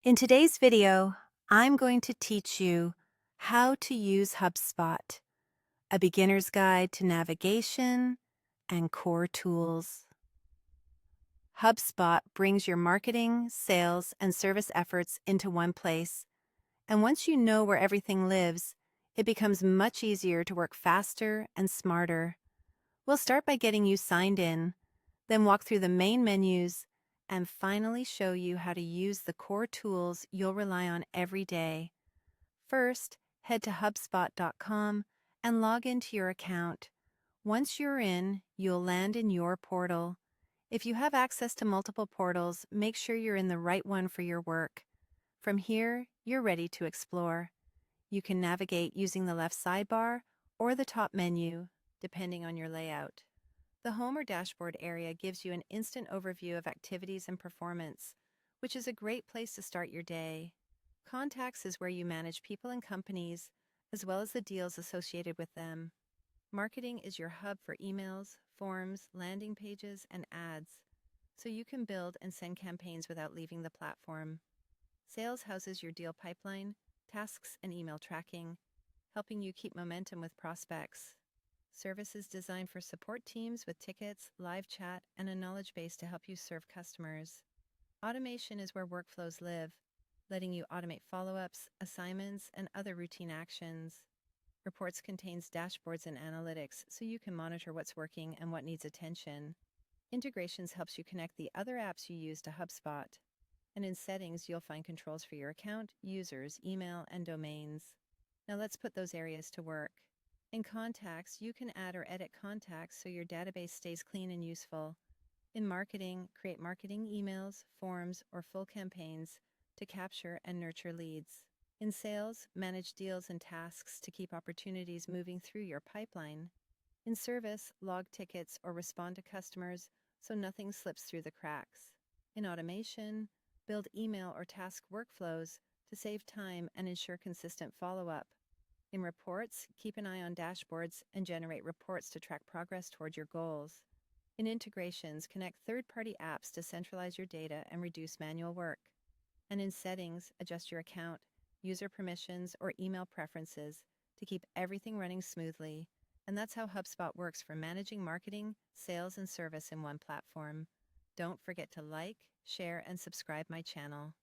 In today's video, I'm going to teach you how to use HubSpot, a beginner's guide to navigation and core tools. HubSpot brings your marketing, sales, and service efforts into one place, and once you know where everything lives, it becomes much easier to work faster and smarter. We'll start by getting you signed in, then walk through the main menus, and finally show you how to use the core tools you'll rely on every day. First, head to HubSpot.com and log into your account. Once you're in, you'll land in your portal. If you have access to multiple portals, make sure you're in the right one for your work. From here, you're ready to explore. You can navigate using the left sidebar or the top menu, depending on your layout. The Home or Dashboard area gives you an instant overview of activities and performance, which is a great place to start your day. Contacts is where you manage people and companies, as well as the deals associated with them. Marketing is your hub for emails, forms, landing pages, and ads, so you can build and send campaigns without leaving the platform. Sales houses your deal pipeline, tasks, and email tracking, helping you keep momentum with prospects. Services designed for support teams with tickets, live chat, and a knowledge base to help you serve customers. Automation is where workflows live, letting you automate follow-ups, assignments, and other routine actions. Reports contains dashboards and analytics, so you can monitor what's working and what needs attention. Integrations helps you connect the other apps you use to HubSpot. And in settings, you'll find controls for your account, users, email, and domains. Now let's put those areas to work. In Contacts, you can add or edit contacts so your database stays clean and useful. In Marketing, create marketing emails, forms, or full campaigns to capture and nurture leads. In Sales, manage deals and tasks to keep opportunities moving through your pipeline. In Service, log tickets or respond to customers so nothing slips through the cracks. In Automation, build email or task workflows to save time and ensure consistent follow-up. In Reports, keep an eye on dashboards and generate reports to track progress toward your goals. In Integrations, connect third-party apps to centralize your data and reduce manual work. And in Settings, adjust your account, user permissions, or email preferences to keep everything running smoothly. And that's how HubSpot works for managing marketing, sales, and service in one platform. Don't forget to like, share, and subscribe my channel.